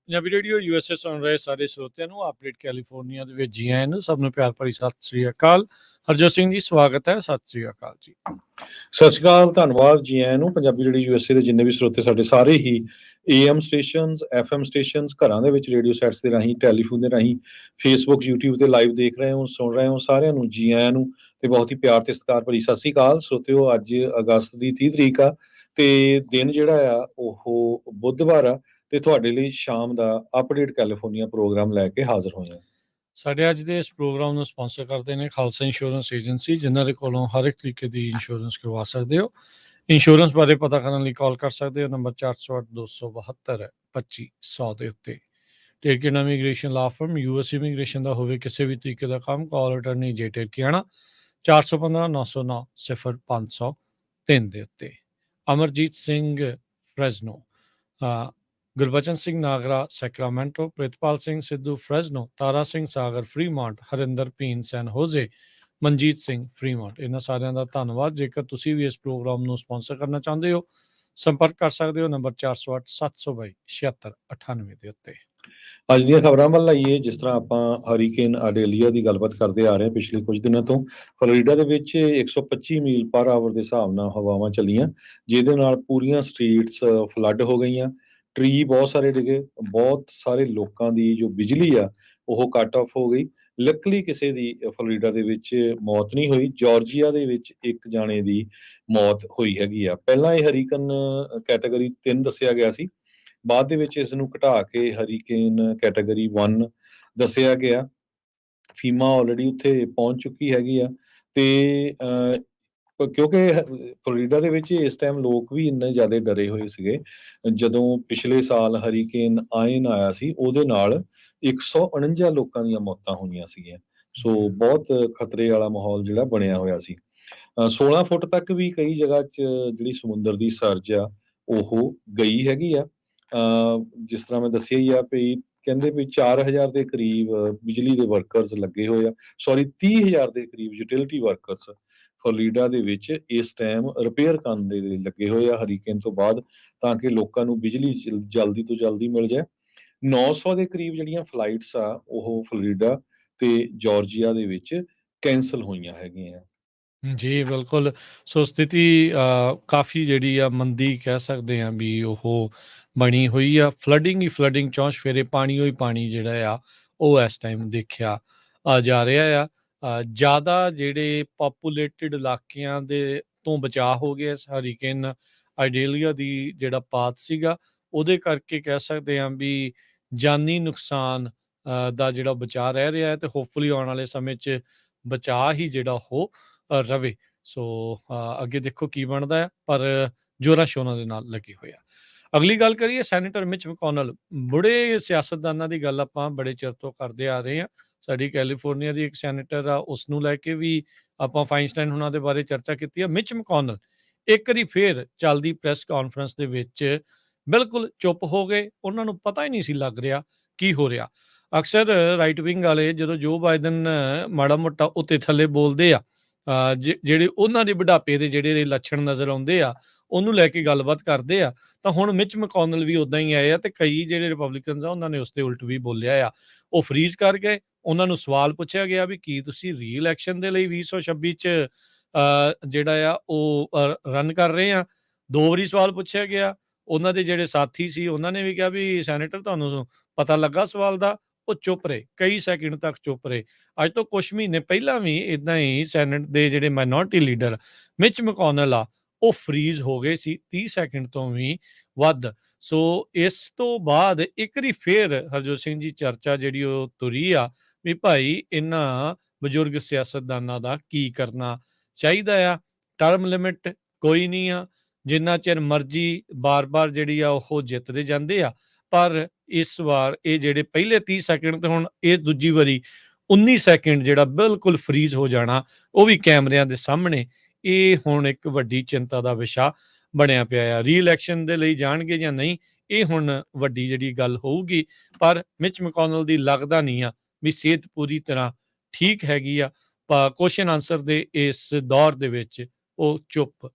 Punjabi radio USA ਸੁਣ ਰਹੇ ਸਾਰੇ ਸਰੋਤਿਆਂ ਨੂੰ ਅਪਡੇਟ ਕੈਲੀਫੋਰਨੀਆ ਦੇ ਵਿੱਚ ਜੀ ਆਇਆਂ ਨੂੰ। ਸਭ ਨੂੰ ਪਿਆਰ ਭਰੀ ਸਤਿ ਸ੍ਰੀ ਅਕਾਲ। ਹਰਜੋਤ ਸਿੰਘ ਜੀ ਸਵਾਗਤ ਹੈ। ਸਤਿ ਸ੍ਰੀ ਅਕਾਲ ਜੀ। ਸਤਿ ਸ਼੍ਰੀ ਅਕਾਲ, ਧੰਨਵਾਦ ਜੀ ਆਇਆਂ ਨੂੰ। ਪੰਜਾਬੀ ਰੇਡੀਓ USA ਦੇ ਜਿੰਨੇ ਵੀ ਸਰੋਤੇ ਸਾਡੇ ਸਾਰੇ ਹੀ AM ਸਟੇਸ਼ਨਸ, FM ਸਟੇਸ਼ਨਸ, ਘਰਾਂ ਦੇ ਵਿੱਚ ਰੇਡੀਓ ਸੈਟਸ ਦੇ ਰਾਹੀਂ, ਟੈਲੀਫੋਨ ਦੇ ਰਾਹੀਂ, ਫੇਸਬੁੱਕ, YouTube ਤੇ ਲਾਈਵ ਦੇਖ ਰਹੇ ਹੋ, ਸੁਣ ਰਹੇ ਹੋ, ਸਾਰਿਆਂ ਨੂੰ ਜੀ ਆਇਆਂ ਨੂੰ ਤੇ ਬਹੁਤ ਹੀ ਪਿਆਰ ਤੇ ਸਤਿਕਾਰ ਭਰੀ ਸਤਿ ਸ਼੍ਰੀ ਅਕਾਲ। ਸਰੋਤਿਓ, ਅੱਜ ਅਗਸਤ ਦੀ 30 ਤਰੀਕ ਆ ਤੇ ਦਿਨ ਜਿਹੜਾ ਆ ਉਹ ਬੁੱਧਵਾਰ ਆ ਤੇ ਤੁਹਾਡੇ ਲਈ ਸ਼ਾਮ ਦਾ ਅਪਡੇਟ ਕੈਲੀਫੋਰਨੀਆ ਪ੍ਰੋਗਰਾਮ ਲੈ ਕੇ ਹਾਜ਼ਰ ਹੋਏ ਹਾਂ। ਸਾਡੇ ਅੱਜ ਦੇ ਇਸ ਪ੍ਰੋਗਰਾਮ ਨੂੰ ਸਪਾਂਸਰ ਕਰਦੇ ਨੇ ਖਾਲਸਾ ਇੰਸ਼ੋਰੈਂਸ ਏਜੰਸੀ, ਜਿਨ੍ਹਾਂ ਦੇ ਕੋਲੋਂ ਹਰ ਇੱਕ ਤਰੀਕੇ ਦੀ ਇੰਸ਼ੋਰੈਂਸ ਕਰਵਾ ਸਕਦੇ ਹੋ। ਇੰਸ਼ੋਰੈਂਸ ਬਾਰੇ ਪਤਾ ਕਰਨ ਲਈ ਕਾਲ ਕਰ ਸਕਦੇ ਹੋ ਨੰਬਰ 408-272-2500 ਦੇ ਉੱਤੇ। ਟੇਰਕੀਆਣਾ ਇਮੀਗ੍ਰੇਸ਼ਨ ਲਾ ਫਰਮ, US ਇਮੀਗ੍ਰੇਸ਼ਨ ਦਾ ਹੋਵੇ ਕਿਸੇ ਵੀ ਤਰੀਕੇ ਦਾ ਕੰਮ, ਕਾਲ ਅਟਰਨੀ ਜੇ ਟੇਰਕੀਆਣਾ 415-909-0503 ਦੇ ਉੱਤੇ। ਅਮਰਜੀਤ ਸਿੰਘ ਫਰੈਜ਼ਨੋ, ਗੁਰਬਚਨ ਸਿੰਘ ਨਾਗਰਾ ਸੈਕਰਾਮੈਂਟੋ, ਪ੍ਰਿਤਪਾਲ ਸਿੰਘ ਸਿੱਧੂ ਫਰੈਜ਼ਨੋ, ਤਾਰਾ ਸਿੰਘ ਸਾਗਰ ਫਰੀਮੌਂਟ, ਹਰਿੰਦਰ ਭੀਨ ਸੈਨ ਹੋਜ਼ੇ, ਮਨਜੀਤ ਸਿੰਘ ਫਰੀਮੌਂਟ, ਇਹਨਾਂ ਸਾਰਿਆਂ ਦਾ ਧੰਨਵਾਦ। ਜੇਕਰ ਤੁਸੀਂ ਵੀ ਇਸ ਪ੍ਰੋਗਰਾਮ ਨੂੰ ਸਪਾਂਸਰ ਕਰਨਾ ਚਾਹੁੰਦੇ ਹੋ, ਸੰਪਰਕ ਕਰ ਸਕਦੇ ਹੋ ਨੰਬਰ 408-722-7698 ਦੇ ਉੱਤੇ। ਅੱਜ ਦੀਆਂ ਖਬਰਾਂ ਵੱਲ ਆਈਏ। ਜਿਸ ਤਰ੍ਹਾਂ ਆਪਾਂ ਹਰੀਕੇਨ ਆਡੇਲੀਆ ਦੀ ਗੱਲਬਾਤ ਕਰਦੇ ਆ ਰਹੇ ਹਾਂ ਪਿਛਲੇ ਕੁਝ ਦਿਨਾਂ ਤੋਂ, ਫਲੋਰੀਡਾ ਦੇ ਵਿੱਚ 125 ਮੀਲ ਪਰ ਆਵਰ ਦੇ ਹਿਸਾਬ ਨਾਲ ਹਵਾਵਾਂ ਚੱਲੀਆਂ, ਜਿਹਦੇ ਨਾਲ ਪੂਰੀਆਂ ਸਟਰੀਟਸ ਫਲੱਡ ਹੋ ਗਈਆਂ, ਟਰੀ ਬਹੁਤ ਸਾਰੇ ਡਿੱਗੇ, ਬਹੁਤ ਸਾਰੇ ਲੋਕਾਂ ਦੀ ਜੋ ਬਿਜਲੀ ਆ ਉਹ ਕੱਟ ਆਫ ਹੋ ਗਈ। ਲੱਕਲੀ ਕਿਸੇ ਦੀ ਫਲੋਰੀਡਾ ਦੇ ਵਿੱਚ ਮੌਤ ਨਹੀਂ ਹੋਈ। ਜਾਰਜੀਆ ਦੇ ਵਿੱਚ ਇੱਕ ਜਾਣੇ ਦੀ ਮੌਤ ਹੋਈ ਹੈਗੀ ਆ। ਪਹਿਲਾਂ ਇਹ ਹਰੀਕਨ ਕੈਟਾਗਰੀ 3 ਦੱਸਿਆ ਗਿਆ ਸੀ, ਬਾਅਦ ਦੇ ਵਿੱਚ ਇਸ ਨੂੰ ਘਟਾ ਕੇ ਹਰੀਕੇਨ ਕੈਟਾਗਰੀ 1 ਦੱਸਿਆ ਗਿਆ। ਫੀਮਾ ਆਲਰੇਡੀ ਉੱਥੇ ਪਹੁੰਚ ਚੁੱਕੀ ਹੈਗੀ ਆ ਤੇ ਕਿਉਂਕਿ ਫਲੋਰੀਡਾ ਦੇ ਵਿੱਚ ਇਸ ਟਾਈਮ ਲੋਕ ਵੀ ਇੰਨੇ ਜ਼ਿਆਦਾ ਡਰੇ ਹੋਏ ਸੀਗੇ। ਜਦੋਂ ਪਿਛਲੇ ਸਾਲ ਹਰੀਕੇਨ ਆਇਨ ਆਇਆ ਸੀ, ਉਹਦੇ ਨਾਲ 149 ਲੋਕਾਂ ਦੀਆਂ ਮੌਤਾਂ ਹੋਈਆਂ ਸੀਗੀਆਂ। ਸੋ ਬਹੁਤ ਖਤਰੇ ਵਾਲਾ ਮਾਹੌਲ ਜਿਹੜਾ ਬਣਿਆ ਹੋਇਆ ਸੀ। 16 ਫੁੱਟ ਤੱਕ ਵੀ ਕਈ ਜਗ੍ਹਾ 'ਚ ਜਿਹੜੀ ਸਮੁੰਦਰ ਦੀ ਸਰਜ ਆ ਉਹ ਗਈ ਹੈਗੀ ਆ। ਜਿਸ ਤਰ੍ਹਾਂ ਮੈਂ ਦੱਸਿਆ ਹੀ ਆ ਵੀ ਕਹਿੰਦੇ ਵੀ 4000 ਦੇ ਕਰੀਬ ਬਿਜਲੀ ਦੇ ਵਰਕਰਸ ਲੱਗੇ ਹੋਏ ਆ, 30,000 ਦੇ ਕਰੀਬ ਯੂਟਿਲਿਟੀ ਵਰਕਰਸ ਫਲੋਰੀਡਾ ਦੇ ਵਿੱਚ ਇਸ ਟਾਈਮ ਰਿਪੇਅਰ ਕਰਨ ਦੇ ਲਈ ਲੱਗੇ ਹੋਏ ਆ ਹਰੀਕੇਨ ਤੋਂ ਬਾਅਦ, ਤਾਂ ਕਿ ਲੋਕਾਂ ਨੂੰ ਬਿਜਲੀ ਜਲਦੀ ਤੋਂ ਜਲਦੀ ਮਿਲ ਜਾਏ। 900 ਦੇ ਕਰੀਬ ਜਿਹੜੀਆਂ ਫਲਾਈਟਸ ਆ ਉਹ ਫਲੋਰੀਡਾ ਤੇ ਜਾਰਜੀਆ ਦੇ ਵਿੱਚ ਕੈਂਸਲ ਹੋਈਆਂ ਹੈਗੀਆਂ। ਜੀ ਬਿਲਕੁਲ। ਸੋ ਸਥਿਤੀ ਕਾਫੀ ਜਿਹੜੀ ਆ ਮੰਦੀ ਕਹਿ ਸਕਦੇ ਹਾਂ ਵੀ ਉਹ ਬਣੀ ਹੋਈ ਆ। ਫਲੱਡਿੰਗ ਹੀ ਫਲੱਡਿੰਗ, ਚੌਂਸ਼ ਫੇਰੇ ਪਾਣੀ ਹੋਈ ਪਾਣੀ ਜਿਹੜਾ ਆ ਉਹ ਇਸ ਟਾਈਮ ਦੇਖਿਆ ਜਾ ਰਿਹਾ ਆ। ਜ਼ਿਆਦਾ ਜਿਹੜੇ ਪਾਪੂਲੇਟਿਡ ਇਲਾਕਿਆਂ ਦੇ ਤੋਂ ਬਚਾਅ ਹੋ ਗਿਆ ਇਸ ਹਰੀਕੇਨ ਆਈਡੇਲੀਆ ਦੀ ਜਿਹੜਾ ਪਾਥ ਸੀਗਾ, ਉਹਦੇ ਕਰਕੇ ਕਹਿ ਸਕਦੇ ਹਾਂ ਵੀ ਜਾਨੀ ਨੁਕਸਾਨ ਦਾ ਜਿਹੜਾ ਬਚਾਅ ਰਹਿ ਰਿਹਾ ਹੈ ਤੇ ਹੋਪਫੁਲੀ ਆਉਣ ਵਾਲੇ ਸਮੇਂ 'ਚ ਬਚਾਅ ਹੀ ਜਿਹੜਾ ਉਹ ਰਵੇ। ਸੋ ਅੱਗੇ ਦੇਖੋ ਕੀ ਬਣਦਾ ਹੈ, ਪਰ ਜ਼ੋਰਾਂ ਸ਼ੋਰਾਂ ਦੇ ਨਾਲ ਲੱਗੇ ਹੋਏ ਆ। ਅਗਲੀ ਗੱਲ ਕਰੀਏ ਸੈਨੇਟਰ ਮਿਚ ਮੈਕੋਨਲ। ਬੁੜੇ ਸਿਆਸਤਦਾਨਾਂ ਦੀ ਗੱਲ ਆਪਾਂ ਬੜੇ ਚਿਰ ਤੋਂ ਕਰਦੇ ਆ ਰਹੇ ਹਾਂ। ਸਾਡੀ ਕੈਲੀਫੋਰਨੀਆ ਦੀ ਇੱਕ ਸੈਨੇਟਰ ਆ, ਉਸ ਨੂੰ ਲੈ ਕੇ ਵੀ ਆਪਾਂ ਫਾਈਨਸਟਾਈਨ ਹੁਣਾਂ ਦੇ ਬਾਰੇ ਚਰਚਾ ਕੀਤੀ ਆ। ਮਿਚ ਮੈਕੋਨਲ ਇੱਕ ਵਾਰੀ ਫੇਰ ਚੱਲਦੀ ਪ੍ਰੈਸ ਕਾਨਫਰੰਸ ਦੇ ਵਿੱਚ ਬਿਲਕੁਲ ਚੁੱਪ ਹੋ ਗਏ। ਉਹਨਾਂ ਨੂੰ ਪਤਾ ਹੀ ਨਹੀਂ ਸੀ ਲੱਗ ਰਿਹਾ ਕੀ ਹੋ ਰਿਹਾ। ਅਕਸਰ ਰਾਈਟ ਵਿੰਗ ਵਾਲੇ ਜਦੋਂ ਜੋ ਬਾਈਡਨ ਮਾੜਾ ਮੋਟਾ ਉੱਤੇ ਥੱਲੇ ਬੋਲਦੇ ਆ, ਜਿਹੜੇ ਉਹਨਾਂ ਦੇ ਬੁਢਾਪੇ ਦੇ ਜਿਹੜੇ ਲੱਛਣ ਨਜ਼ਰ ਆਉਂਦੇ ਆ, ਉਹਨੂੰ ਲੈ ਕੇ ਗੱਲਬਾਤ ਕਰਦੇ ਆ, ਤਾਂ ਹੁਣ ਮਿਚ ਮੈਕੋਨਲ ਵੀ ਉੱਦਾਂ ਹੀ ਆਏ ਆ ਤੇ ਕਈ ਜਿਹੜੇ ਰਿਪਬਲਿਕਨਸ ਆ ਉਹਨਾਂ ਨੇ ਉਸ ਦੇ ਉਲਟ ਵੀ ਬੋਲਿਆ ਆ। ਉਹ ਫਰੀਜ਼ ਕਰ ਗਏ। ਉਹਨਾਂ ਨੂੰ ਸਵਾਲ ਪੁੱਛਿਆ ਗਿਆ ਵੀ ਕੀ ਤੁਸੀਂ ਰੀ ਇਲੈਕਸ਼ਨ ਦੇ ਲਈ 2026 'ਚ ਜਿਹੜਾ ਆ ਉਹ ਰਨ ਕਰ ਰਹੇ ਆ। 2 ਵਾਰੀ ਸਵਾਲ ਪੁੱਛਿਆ ਗਿਆ। ਉਹਨਾਂ ਦੇ ਜਿਹੜੇ ਸਾਥੀ ਸੀ ਉਹਨਾਂ ਨੇ ਵੀ ਕਿਹਾ ਵੀ ਸੈਨੇਟਰ ਤੁਹਾਨੂੰ ਪਤਾ ਲੱਗਾ ਸਵਾਲ ਦਾ। ਉਹ ਚੁੱਪ ਰਹੇ, ਕਈ ਸੈਕਿੰਡ ਤੱਕ ਚੁੱਪ ਰਹੇ। ਅੱਜ ਤੋਂ ਕੁਛ ਮਹੀਨੇ ਪਹਿਲਾਂ ਵੀ ਇੱਦਾਂ ਹੀ ਸੈਨੇਟ ਦੇ ਜਿਹੜੇ ਮਾਈਨੋਰਟੀ ਲੀਡਰ ਮਿਚ ਮੈਕੋਨਲ ਆ, ਉਹ ਫਰੀਜ਼ ਹੋ ਗਏ ਸੀ 30 ਸੈਕਿੰਡ ਤੋਂ ਵੀ ਵੱਧ। ਸੋ ਇਸ ਤੋਂ ਬਾਅਦ ਇੱਕ ਵਾਰੀ ਫੇਰ ਹਰਜੋਤ ਸਿੰਘ ਜੀ ਚਰਚਾ ਜਿਹੜੀ ਉਹ ਤੁਰੀ ਆ ਵੀ ਭਾਈ ਇਹਨਾਂ ਬਜ਼ੁਰਗ ਸਿਆਸਤਦਾਨਾਂ ਦਾ ਕੀ ਕਰਨਾ ਚਾਹੀਦਾ ਆ। ਟਰਮ ਲਿਮਿਟ ਕੋਈ ਨਹੀਂ ਆ, ਜਿੰਨਾ ਚਿਰ ਮਰਜ਼ੀ ਬਾਰ-ਬਾਰ ਜਿਹੜੀ ਆ ਉਹ ਜਿੱਤਦੇ ਜਾਂਦੇ ਆ। ਪਰ ਇਸ ਵਾਰ ਇਹ ਜਿਹੜੇ ਪਹਿਲੇ 30 ਸੈਕਿੰਡ ਤੇ ਹੁਣ ਇਹ ਦੂਜੀ ਵਾਰੀ 19 ਸੈਕਿੰਡ ਜਿਹੜਾ ਬਿਲਕੁਲ ਫਰੀਜ਼ ਹੋ ਜਾਣਾ, ਉਹ ਵੀ ਕੈਮਰਿਆਂ ਦੇ ਸਾਹਮਣੇ, ਇਹ ਹੁਣ ਇੱਕ ਵੱਡੀ ਚਿੰਤਾ ਦਾ ਵਿਸ਼ਾ ਬਣਿਆ ਪਿਆ ਆ। ਰੀ ਇਲੈਕਸ਼ਨ ਦੇ ਲਈ ਜਾਣਗੇ ਜਾਂ ਨਹੀਂ, ਇਹ ਹੁਣ ਵੱਡੀ ਜਿਹੜੀ ਗੱਲ ਹੋਊਗੀ। ਪਰ ਮਿਚ ਮੈਕੋਨਲ ਦੀ ਲੱਗਦਾ ਨਹੀਂ ਆ ਵੀ ਸਿਹਤ ਪੂਰੀ ਤਰ੍ਹਾਂ ਠੀਕ ਹੈਗੀ ਆ। ਕੁਐਸਚਨ ਆਨਸਰ ਦੇ ਇਸ ਦੌਰ ਦੇ ਵਿੱਚ ਉਹ ਚੁੱਪ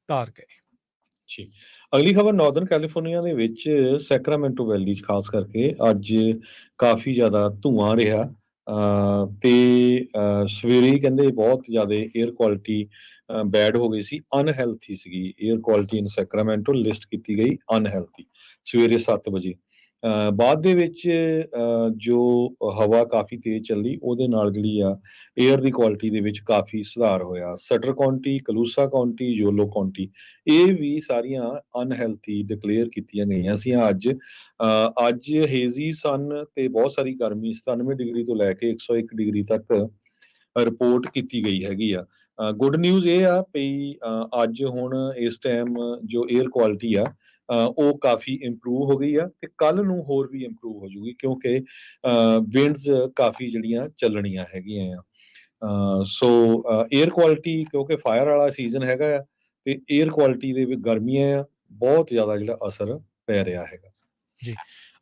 ਧਾਰ ਗਏ। ਜੀ। ਅਗਲੀ ਖਬਰ ਨਾਰਦਰਨ ਕੈਲੀਫੋਰਨੀਆ ਦੇ ਵਿੱਚ ਸੈਕਰਾਮੈਂਟੋ ਵੈਲੀ 'ਚ ਖਾਸ ਕਰਕੇ ਅੱਜ ਕਾਫੀ ਜ਼ਿਆਦਾ ਧੂੰਆਂ ਰਿਹਾ ਤੇ ਸਵੇਰੇ ਹੀ ਕਹਿੰਦੇ ਬਹੁਤ ਜ਼ਿਆਦਾ ਏਅਰ ਕੁਆਲਿਟੀ ਬੈਡ ਹੋ ਗਈ ਸੀ, ਅਨਹੈਲਥੀ ਸੀਗੀ ਏਅਰ ਕੁਆਲਿਟੀ ਇਨ ਸੈਕਰਾਮੈਂਟੋ ਲਿਸਟ ਕੀਤੀ ਗਈ ਅਨਹੈਲਥੀ ਸਵੇਰੇ 7 ਵਜੇ। ਬਾਅਦ ਦੇ ਵਿੱਚ ਜੋ ਹਵਾ ਕਾਫੀ ਤੇਜ਼ ਚੱਲੀ ਉਹਦੇ ਨਾਲ ਜਿਹੜੀ ਆ ਏਅਰ ਦੀ ਕੁਆਲਿਟੀ ਦੇ ਵਿੱਚ ਕਾਫੀ ਸੁਧਾਰ ਹੋਇਆ। ਸਟਰ ਕਾਉਂਟੀ, ਕਲੂਸਾ ਕਾਉਂਟੀ, ਯੋਲੋ ਕਾਉਂਟੀ ਇਹ ਵੀ ਸਾਰੀਆਂ ਅਨਹੈਲਥੀ ਡਿਕਲੇਅਰ ਕੀਤੀਆਂ ਗਈਆਂ ਸੀ ਅੱਜ। ਅੱਜ ਹੇਜ਼ੀ ਸਨ ਤੇ ਬਹੁਤ ਸਾਰੀ ਗਰਮੀ 97 ਡਿਗਰੀ ਤੋਂ ਲੈ ਕੇ 101 ਡਿਗਰੀ ਤੱਕ ਰਿਪੋਰਟ ਕੀਤੀ ਗਈ ਹੈਗੀ ਆ। ਗੁੱਡ ਨਿਊਜ਼ ਇਹ ਆ ਵੀ ਅੱਜ ਹੁਣ ਇਸ ਟਾਈਮ ਜੋ ਏਅਰ ਕੁਆਲਿਟੀ ਆ ਉਹ ਕਾਫੀ ਇੰਪਰੂਵ ਹੋ ਗਈ ਆ ਤੇ ਕੱਲ ਨੂੰ ਹੋਰ ਵੀ ਇੰਪਰੂਵ ਹੋ ਜੂਗੀ ਕਿਉਂਕਿ ਵਿੰਡਸ ਕਾਫੀ ਜਿਹੜੀਆਂ ਚੱਲਣੀਆਂ ਹੈਗੀਆਂ ਆ। ਸੋ ਏਅਰ ਕੁਆਲਿਟੀ ਕਿਉਂਕਿ ਫਾਇਰ ਵਾਲਾ ਸੀਜ਼ਨ ਹੈਗਾ ਆ ਤੇ ਏਅਰ ਕੁਆਲਿਟੀ ਦੇ ਵਿੱਚ ਗਰਮੀਆਂ ਆ ਬਹੁਤ ਜ਼ਿਆਦਾ ਜਿਹੜਾ ਅਸਰ ਪੈ ਰਿਹਾ ਹੈਗਾ। ਜੀ।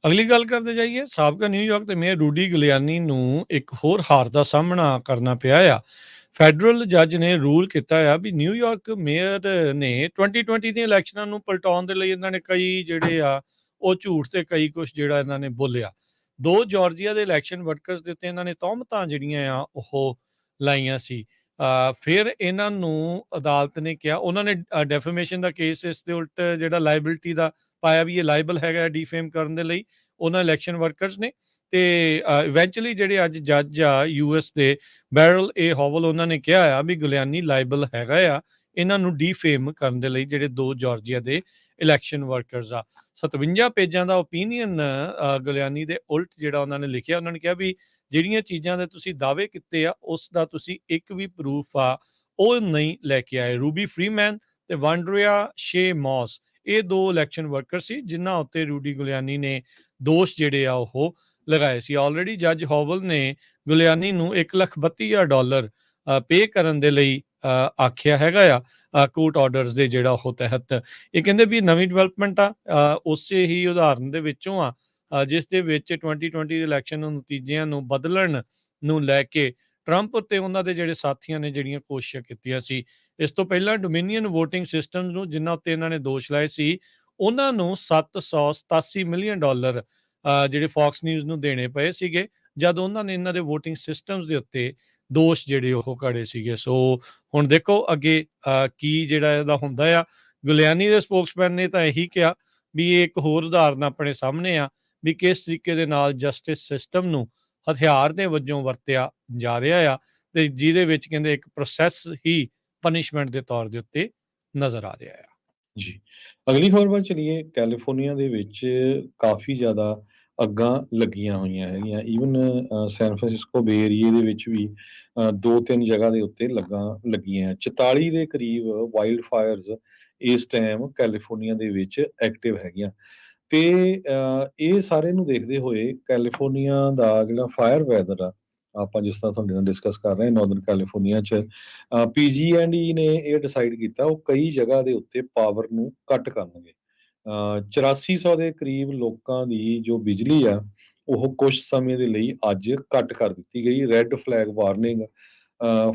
ਅਗਲੀ ਗੱਲ ਕਰਦੇ ਜਾਈਏ, ਸਾਬਕਾ ਨਿਊਯਾਰਕ ਦੇ ਮੇਅਰ ਰੂਡੀ ਗਿਲਿਆਨੀ ਨੂੰ ਇੱਕ ਹੋਰ ਹਾਰ ਦਾ ਸਾਹਮਣਾ ਕਰਨਾ ਪਿਆ ਆ। ਫੈਡਰਲ ਜੱਜ ਨੇ ਰੂਲ ਕੀਤਾ ਆ ਵੀ ਨਿਊਯਾਰਕ ਮੇਅਰ ਨੇ 2020 ਦੀਆਂ ਇਲੈਕਸ਼ਨਾਂ ਨੂੰ ਪਲਟਾਉਣ ਦੇ ਲਈ ਇਹਨਾਂ ਨੇ ਕਈ ਜਿਹੜੇ ਆ ਉਹ ਝੂਠ ਤੇ ਕਈ ਕੁਛ ਜਿਹੜਾ ਇਹਨਾਂ ਨੇ ਬੋਲਿਆ। 2 ਜਾਰਜੀਆ ਦੇ ਇਲੈਕਸ਼ਨ ਵਰਕਰਸ ਦੇ ਉੱਤੇ ਇਹਨਾਂ ਨੇ ਤੌਹਮਤਾਂ ਜਿਹੜੀਆਂ ਆ ਉਹ ਲਾਈਆਂ ਸੀ। ਫਿਰ ਇਹਨਾਂ ਨੂੰ ਅਦਾਲਤ ਨੇ ਕਿਹਾ, ਉਹਨਾਂ ਨੇ ਡੈਫੇਮੇਸ਼ਨ ਦਾ ਕੇਸ ਇਸ ਦੇ ਉਲਟ ਜਿਹੜਾ ਲਾਇਬਿਲਿਟੀ ਦਾ ਪਾਇਆ ਵੀ ਇਹ ਲਾਇਬਲ ਹੈਗਾ ਡੀਫੇਮ ਕਰਨ ਦੇ ਲਈ ਉਹਨਾਂ ਇਲੈਕਸ਼ਨ ਵਰਕਰਸ ਨੇ। ਤੇ ਇਵੈਂਚੁਅਲੀ ਜਿਹੜੇ ਅੱਜ ਜੱਜ ਆ ਯੂਐਸ ਦੇ ਬੈਰਲ ਏ ਹੋਵਲ ਉਹਨਾਂ ਨੇ ਕਿਹਾ ਆ ਵੀ ਗੁਲਿਆਨੀ ਲਾਇਬਲ ਹੈਗਾ ਆ ਇਹਨਾਂ ਨੂੰ ਡੀਫੇਮ ਕਰਨ ਦੇ ਲਈ ਜਿਹੜੇ 2 ਜਾਰਜੀਆ ਦੇ ਇਲੈਕਸ਼ਨ ਵਰਕਰਸ ਆ। 57 ਪੇਜਾਂ ਦਾ ਓਪੀਨੀਅਨ ਗੁਲਿਆਨੀ ਦੇ ਉਲਟ ਜਿਹੜਾ ਉਹਨਾਂ ਨੇ ਲਿਖਿਆ। ਉਹਨਾਂ ਨੇ ਕਿਹਾ ਵੀ ਜਿਹੜੀਆਂ ਚੀਜ਼ਾਂ ਦੇ ਤੁਸੀਂ ਦਾਅਵੇ ਕੀਤੇ ਆ ਉਸ ਦਾ ਤੁਸੀਂ ਇੱਕ ਵੀ ਪ੍ਰੂਫ ਆ ਉਹ ਨਹੀਂ ਲੈ ਕੇ ਆਏ। ਰੂਬੀ ਫਰੀਮੈਨ ਤੇ ਵਾਂਡਰੀਆ ਸ਼ੇ ਮੌਸ ਇਹ 2 ਇਲੈਕਸ਼ਨ ਵਰਕਰ ਸੀ ਜਿਨ੍ਹਾਂ ਉੱਤੇ ਰੂਡੀ ਗੁਲਿਆਨੀ ਨੇ ਦੋਸ਼ ਜਿਹੜੇ ਆ ਉਹ ਲਗਾਏ ਸੀ। ਆਲਰੇਡੀ ਜੱਜ ਹੋਵਲ ਨੇ ਗੁਲਿਆਨੀ ਨੂੰ $1,32,000 ਪੇ ਕਰਨ ਦੇ ਲਈ ਆਖਿਆ ਹੈਗਾ ਆ ਕੋਰਟ ਆਰਡਰਸ ਦੇ ਜਿਹੜਾ ਉਹ ਤਹਿਤ। ਇਹ ਕਹਿੰਦੇ ਵੀ ਨਵੀਂ ਡਿਵੈਲਪਮੈਂਟ ਆ ਉਸੇ ਹੀ ਉਦਾਹਰਨ ਦੇ ਵਿੱਚੋਂ ਆ ਜਿਸ ਦੇ ਵਿੱਚ 2020 ਦੇ ਇਲੈਕਸ਼ਨ ਨਤੀਜਿਆਂ ਨੂੰ ਬਦਲਣ ਨੂੰ ਲੈ ਕੇ ਟਰੰਪ ਤੇ ਉਹਨਾਂ ਦੇ ਜਿਹੜੇ ਸਾਥੀਆਂ ਨੇ ਜਿਹੜੀਆਂ ਕੋਸ਼ਿਸ਼ਾਂ ਕੀਤੀਆਂ ਸੀ। ਇਸ ਤੋਂ ਪਹਿਲਾਂ ਡੋਮਿਨੀਅਨ ਵੋਟਿੰਗ ਸਿਸਟਮ ਨੂੰ ਜਿਨ੍ਹਾਂ ਉੱਤੇ ਇਹਨਾਂ ਨੇ ਦੋਸ਼ ਲਾਏ ਸੀ ਉਹਨਾਂ ਨੂੰ $787 ਮਿਲੀਅਨ ਜਿਹੜੇ ਫੌਕਸ ਨਿਊਜ਼ ਨੂੰ ਦੇਣੇ ਪਏ ਸੀਗੇ ਜਦ ਉਹਨਾਂ ਨੇ ਇਹਨਾਂ ਦੇ ਵੋਟਿੰਗ ਸਿਸਟਮਸ ਦੇ ਉੱਤੇ ਦੋਸ਼ ਜਿਹੜੇ ਉਹ ਘੜੇ ਸੀਗੇ। ਸੋ ਹੁਣ ਦੇਖੋ ਅੱਗੇ ਕੀ ਜਿਹੜਾ ਇਹਦਾ ਹੁੰਦਾ ਆ। ਗੁਲਿਆਨੀ ਦੇ ਸਪੋਕਸਮੈਨ ਨੇ ਤਾਂ ਇਹੀ ਕਿਹਾ ਵੀ ਇਹ ਇੱਕ ਹੋਰ ਉਦਾਹਰਨ ਆਪਣੇ ਸਾਹਮਣੇ ਆ ਵੀ ਕਿਸ ਤਰੀਕੇ ਦੇ ਨਾਲ ਜਸਟਿਸ ਸਿਸਟਮ ਨੂੰ ਹਥਿਆਰ ਦੇ ਵਜੋਂ ਵਰਤਿਆ ਜਾ ਰਿਹਾ ਆ ਤੇ ਜਿਹਦੇ ਵਿੱਚ ਕਹਿੰਦੇ ਇੱਕ ਪ੍ਰੋਸੈਸ ਹੀ ਪਨਿਸ਼ਮੈਂਟ ਦੇ ਤੌਰ ਦੇ ਉੱਤੇ ਨਜ਼ਰ ਆ ਰਿਹਾ ਆ। ਜੀ। ਅਗਲੀ ਖਬਰ ਵੱਲ ਚਲੀਏ। ਕੈਲੀਫੋਰਨੀਆ ਦੇ ਵਿੱਚ ਕਾਫੀ ਜ਼ਿਆਦਾ ਅੱਗਾਂ ਲੱਗੀਆਂ ਹੋਈਆਂ ਹੈਗੀਆਂ। ਈਵਨ ਸੈਨ ਫਰਾਂਸਿਸਕੋ ਬੇ ਏਰੀਏ ਦੇ ਵਿੱਚ ਵੀ 2-3 ਜਗ੍ਹਾ ਦੇ ਉੱਤੇ ਲੱਗੀਆਂ। 44 ਦੇ ਕਰੀਬ ਵਾਈਲਡ ਫਾਇਰਸ ਇਸ ਟਾਈਮ ਕੈਲੀਫੋਰਨੀਆ ਦੇ ਵਿੱਚ ਐਕਟਿਵ ਹੈਗੀਆਂ ਤੇ ਇਹ ਸਾਰੇ ਨੂੰ ਦੇਖਦੇ ਹੋਏ ਕੈਲੀਫੋਰਨੀਆ ਦਾ ਜਿਹੜਾ ਫਾਇਰ ਵੈਦਰ ਆ ਆਪਾਂ ਜਿਸ ਤਰ੍ਹਾਂ ਤੁਹਾਡੇ ਨਾਲ ਡਿਸਕਸ ਕਰ ਰਹੇ ਹਾਂ ਨਾਰਦਰਨ ਕੈਲੀਫੋਰਨੀਆ 'ਚ PG&E ਨੇ ਇਹ ਡਿਸਾਈਡ ਕੀਤਾ ਉਹ ਕਈ ਜਗ੍ਹਾ ਦੇ ਉੱਤੇ ਪਾਵਰ ਨੂੰ ਕੱਟ ਕਰਨਗੇ। 8400 ਦੇ ਕਰੀਬ ਲੋਕਾਂ ਦੀ ਜੋ ਬਿਜਲੀ ਆ ਉਹ ਕੁਝ ਸਮੇਂ ਦੇ ਲਈ ਅੱਜ ਕੱਟ ਕਰ ਦਿੱਤੀ ਗਈ। Red flag warning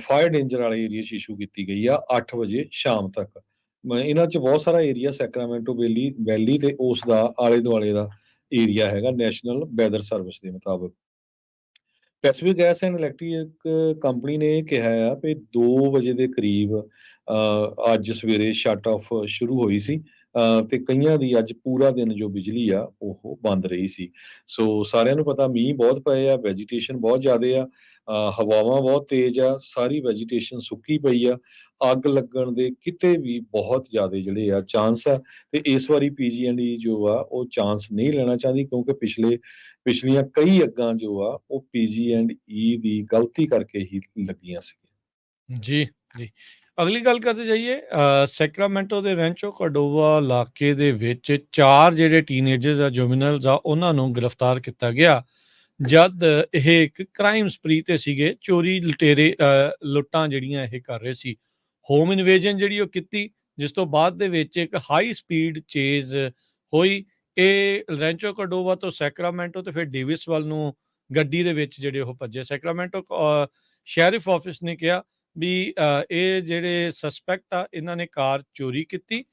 fire danger ਵਾਲੇ ਏਰੀਆ 'ਚ ਇਸ਼ੂ ਕੀਤੀ ਗਈ ਆ 8 ਵਜੇ ਸ਼ਾਮ ਤੱਕ। ਇਹਨਾਂ 'ਚ ਬਹੁਤ ਸਾਰਾ ਏਰੀਆ ਸੈਕਰਾਮੈਂਟੋ ਵੈਲੀ ਤੇ ਉਸ ਦਾ ਆਲੇ ਦੁਆਲੇ ਦਾ ਏਰੀਆ ਹੈਗਾ ਨੈਸ਼ਨਲ ਵੈਦਰ ਸਰਵਿਸ ਦੇ ਮੁਤਾਬਕ। Pacific gas and electric company ਨੇ ਇਹ ਕਿਹਾ ਆ ਵੀ 2 ਵਜੇ ਦੇ ਕਰੀਬ ਅੱਜ ਸਵੇਰੇ ਸ਼ਟ ਆਫ ਸ਼ੁਰੂ ਹੋਈ ਸੀ ਤੇ ਕਈਆਂ ਦੀ ਅੱਜ ਪੂਰਾ ਦਿਨ ਜੋ ਬਿਜਲੀ ਆ ਉਹ ਬੰਦ ਰਹੀ ਸੀ। ਸੋ ਸਾਰਿਆਂ ਨੂੰ ਪਤਾ ਮੀਂਹ ਬਹੁਤ ਪਏ ਆ, ਵੈਜੀਟੇਸ਼ਨ ਬਹੁਤ ਜ਼ਿਆਦੇ ਆ, ਹਵਾਵਾਂ ਬਹੁਤ ਤੇਜ਼ ਆ, ਸਾਰੀ ਵੈਜੀਟੇਸ਼ਨ ਸੁੱਕੀ ਪਈ ਆ। ਅੱਗ ਲੱਗਣ ਦੇ ਕਿਤੇ ਵੀ ਬਹੁਤ ਜ਼ਿਆਦੇ ਜਿਹੜੇ ਆ ਚਾਂਸ ਆ ਤੇ ਇਸ ਵਾਰੀ PG&E ਜੋ ਆ ਉਹ ਚਾਂਸ ਨਹੀਂ ਲੈਣਾ ਚਾਹੁੰਦੀ ਕਿਉਂਕਿ ਪਿਛਲੀਆਂ ਕਈ ਅੱਗਾਂ ਜੋ ਆ ਉਹ PG&E ਦੀ ਗਲਤੀ ਕਰਕੇ ਹੀ ਲੱਗੀਆਂ ਸੀਗੀਆਂ। ਜੀ, ਜੀ। ਅਗਲੀ ਗੱਲ ਕਰਦੇ ਜਾਈਏ ਸੈਕਰਾਮੈਂਟੋ ਦੇ ਰੈਂਚੋ ਕਾਰਡੋਵਾ ਇਲਾਕੇ ਦੇ ਵਿੱਚ 4 ਜਿਹੜੇ ਟੀਨੇਜਰਸ ਆ ਜੁਵੈਨਲਸ ਆ ਉਹਨਾਂ ਨੂੰ ਗ੍ਰਿਫਤਾਰ ਕੀਤਾ ਗਿਆ ਜਦ ਇਹ ਇੱਕ ਕ੍ਰਾਈਮ ਸਪਰੀ ਤੇ ਸੀਗੇ। ਚੋਰੀ ਲੁਟੇਰੇ ਲੁੱਟਾਂ ਜਿਹੜੀਆਂ ਇਹ ਕਰ ਰਹੇ ਸੀ। ਹੋਮ ਇਨਵੇਜਨ ਜਿਹੜੀ ਉਹ ਕੀਤੀ ਜਿਸ ਤੋਂ ਬਾਅਦ ਦੇ ਵਿੱਚ ਇੱਕ ਹਾਈ ਸਪੀਡ ਚੇਜ਼ ਹੋਈ। ਇਹ ਰੈਂਚੋ ਕਾਰਡੋਵਾ ਤੋਂ ਸੈਕਰਾਮੈਂਟੋ ਤੇ ਫਿਰ ਡੇਵਿਸ ਵੱਲ ਨੂੰ ਗੱਡੀ ਦੇ ਵਿੱਚ ਜਿਹੜੇ ਉਹ ਭੱਜੇ। ਸੈਕਰਾਮੈਂਟੋ ਸ਼ੈਰਿਫ ਆਫਿਸ ਨੇ ਕਿਹਾ ਵੀ ਇਹ ਜਿਹੜੇ ਸਸਪੈਕਟ ਆ ਇਹਨਾਂ ਨੇ ਕਾਰ ਚੋਰੀ ਕੀਤੀ,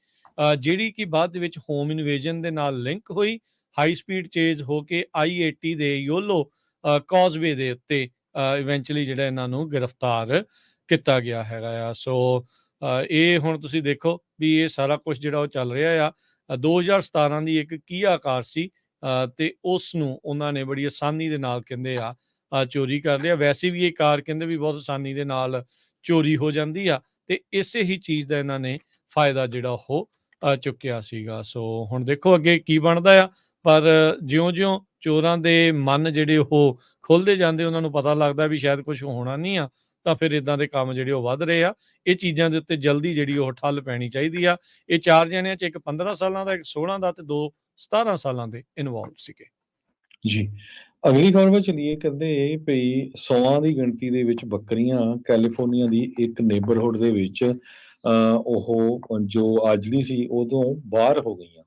ਜਿਹੜੀ ਕਿ ਬਾਅਦ ਦੇ ਵਿੱਚ ਹੋਮ ਇਨਵੇਜਨ ਦੇ ਨਾਲ ਲਿੰਕ ਹੋਈ, ਹਾਈ ਸਪੀਡ ਚੇਜ਼ ਹੋ ਕੇ I-80 ਦੇ ਯੋਲੋ ਕਾਜ਼ਵੇ ਦੇ ਉੱਤੇ ਇਵੈਂਚੁਅਲੀ ਜਿਹੜਾ ਇਹਨਾਂ ਨੂੰ ਗ੍ਰਿਫਤਾਰ ਕੀਤਾ ਗਿਆ ਹੈਗਾ ਆ। ਸੋ ਇਹ ਹੁਣ ਤੁਸੀਂ ਦੇਖੋ ਵੀ ਇਹ ਸਾਰਾ ਕੁਝ ਜਿਹੜਾ ਉਹ ਚੱਲ ਰਿਹਾ ਆ। 2017 ਦੀ ਇੱਕ ਕੀਆ ਕਾਰ ਸੀ ਤੇ ਉਸ ਨੂੰ ਉਹਨਾਂ ਨੇ ਬੜੀ ਆਸਾਨੀ ਦੇ ਨਾਲ ਕਹਿੰਦੇ ਆ ਚੋਰੀ ਕਰ ਲਿਆ। ਵੈਸੇ ਵੀ ਇਹ ਕਾਰ ਕਹਿੰਦੇ ਵੀ ਬਹੁਤ ਆਸਾਨੀ ਦੇ ਨਾਲ ਚੋਰੀ ਹੋ ਜਾਂਦੀ ਆ ਤੇ ਇਸੇ ਹੀ ਚੀਜ਼ ਦਾ ਇਹਨਾਂ ਨੇ ਫਾਇਦਾ ਜਿਹੜਾ ਉਹ ਚੁੱਕਿਆ ਸੀਗਾ। ਸੋ ਹੁਣ ਦੇਖੋ ਅੱਗੇ ਕੀ ਬਣਦਾ ਆ, ਪਰ ਜਿਉਂ-ਜਿਉਂ ਚੋਰਾਂ ਦੇ ਮਨ ਜਿਹੜੇ ਉਹ ਖੁੱਲ੍ਹਦੇ ਜਾਂਦੇ, ਉਹਨਾਂ ਨੂੰ ਪਤਾ ਲੱਗਦਾ ਵੀ ਸ਼ਾਇਦ ਕੁਝ ਹੋਣਾ ਨਹੀਂ ਆ, ਤਾਂ ਫਿਰ ਇਦਾਂ ਦੇ ਕੰਮ ਜਿਹੜੇ ਉਹ ਵੱਧ ਰਹੇ ਆ। ਇਹ ਚੀਜ਼ਾਂ ਦੇ ਉੱਤੇ ਜਲਦੀ ਜਿਹੜੀ ਉਹ ਠੱਲ ਪੈਣੀ ਚਾਹੀਦੀ ਆ। ਇਹ 4 ਜਣਿਆਂ 'ਚ ਇੱਕ 15 ਸਾਲਾਂ ਦਾ, ਇੱਕ 16 ਦਾ ਤੇ 2 17 ਸਾਲਾਂ ਦੇ ਇਨਵੋਲਵ ਸੀਗੇ। ਜੀ। ਅਗਲੀ ਖਬਰ ਵੱਲ ਚਲੀਏ। ਕਹਿੰਦੇ ਭਈ 100 ਦੀ ਗਿਣਤੀ ਦੇ ਵਿੱਚ ਬੱਕਰੀਆਂ ਕੈਲੀਫੋਰਨੀਆ ਦੀ ਇੱਕ ਨੇਬਰਹੁੱਡ ਦੇ ਵਿੱਚ ਉਹ ਜੋ ਆਜੜੀ ਸੀ ਉਦੋਂ ਬਾਹਰ ਹੋ ਗਈਆਂ।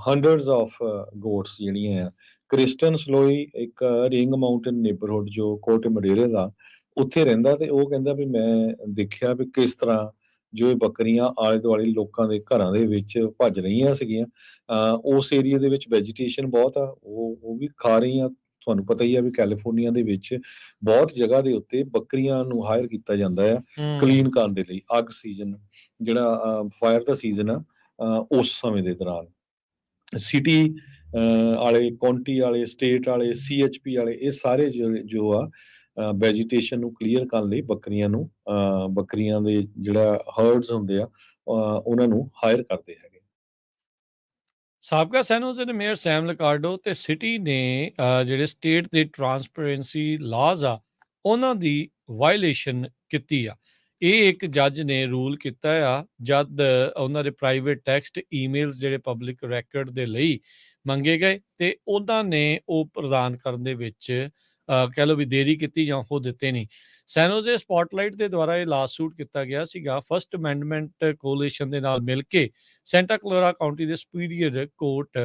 ਹੰਡਰਡਸ ਆਫ ਗੋਟਸ ਜਿਹੜੀਆਂ ਆ। ਕ੍ਰਿਸਟਨ ਸਲੋਈ ਇੱਕ ਰਿੰਗ ਮਾਊਂਟਨ ਨੇਬਰਹੁੱਡ ਜੋ ਕੋਟ ਮਡੇਰੇ ਦਾ ਉੱਥੇ ਰਹਿੰਦਾ, ਤੇ ਉਹ ਕਹਿੰਦਾ ਵੀ ਮੈਂ ਦੇਖਿਆ ਵੀ ਕਿਸ ਤਰ੍ਹਾਂ ਜੋ ਇਹ ਬੱਕਰੀਆਂ ਆਲੇ ਦੁਆਲੇ ਲੋਕਾਂ ਦੇ ਘਰਾਂ ਦੇ ਵਿੱਚ ਭੱਜ ਰਹੀਆਂ ਸੀਗੀਆਂ। ਉਸ ਏਰੀਏ ਦੇ ਵਿੱਚ ਵੈਜੀਟੇਸ਼ਨ ਬਹੁਤ ਆ, ਉਹ ਵੀ ਖਾ ਰਹੀਆਂ। ਤੁਹਾਨੂੰ ਪਤਾ ਹੀ ਆ ਵੀ ਕੈਲੀਫੋਰਨੀਆ ਦੇ ਵਿੱਚ ਬਹੁਤ ਜਗ੍ਹਾ ਦੇ ਉੱਤੇ ਬੱਕਰੀਆਂ ਨੂੰ ਹਾਇਰ ਕੀਤਾ ਜਾਂਦਾ ਆ ਕਲੀਨ ਕਰਨ ਦੇ ਲਈ। ਅੱਗ ਸੀਜ਼ਨ ਜਿਹੜਾ ਫਾਇਰ ਦਾ ਸੀਜ਼ਨ ਆ, ਉਸ ਸਮੇਂ ਦੇ ਦੌਰਾਨ ਸਿਟੀ ਵਾਲੇ, ਕਾਉਂਟੀ ਵਾਲੇ, ਸਟੇਟ ਵਾਲੇ, CHP ਵਾਲੇ, ਇਹ ਸਾਰੇ ਜੋ ਆ ਵੈਜੀਟੇਸ਼ਨ ਨੂੰ ਕਲੀਅਰ ਕਰਨ ਲਈ ਬੱਕਰੀਆਂ ਦੇ ਜਿਹੜਾ ਹਰਡਸ ਹੁੰਦੇ ਆ ਉਹਨਾਂ ਨੂੰ ਹਾਇਰ ਕਰਦੇ ਹੈਗੇ। ਸਾਬਕਾ ਸੈਨ ਹੋਜ਼ੇ ਦੇ ਮੇਅਰ ਸੈਮ ਲਿਕਾਰਡੋ ਤੇ ਸਿਟੀ ਨੇ ਜਿਹੜੇ ਸਟੇਟ ਦੇ ਟਰਾਂਸਪੇਰੈਂਸੀ ਲਾਜ਼ ਆ ਉਹਨਾਂ ਦੀ ਵਾਇਲੇਸ਼ਨ ਕੀਤੀ ਆ। ਇਹ ਇੱਕ ਜੱਜ ਨੇ ਰੂਲ ਕੀਤਾ ਆ ਜਦ ਉਹਨਾਂ ਦੇ ਪ੍ਰਾਈਵੇਟ ਟੈਕਸਟ ਈਮੇਲਸ ਜਿਹੜੇ ਪਬਲਿਕ ਰੈਕਰਡ ਦੇ ਲਈ ਮੰਗੇ ਗਏ ਤੇ ਉਹਨਾਂ ਨੇ ਉਹ ਪ੍ਰਦਾਨ ਕਰਨ ਦੇ ਵਿੱਚ ਕਹਿ ਲਓ ਵੀ ਦੇਰੀ ਕੀਤੀ ਜਾਂ ਉਹ ਦਿੱਤੇ ਨਹੀਂ। ਸੈਨ ਹੋਜ਼ੇ ਸਪੌਟਲਾਈਟ ਦੇ ਦੁਆਰਾ ਇਹ ਲਾਸੂਟ ਕੀਤਾ ਗਿਆ ਸੀਗਾ ਫਸਟ ਅਮੈਂਡਮੈਂਟ ਕੋਲੀਸ਼ਨ ਦੇ ਨਾਲ ਮਿਲ ਕੇ ਸੈਂਟਾ ਕਲੋਰਾ ਕਾਉਂਟੀ ਦੇ ਸੁਪੀਰੀਅਰ ਕੋਰਟ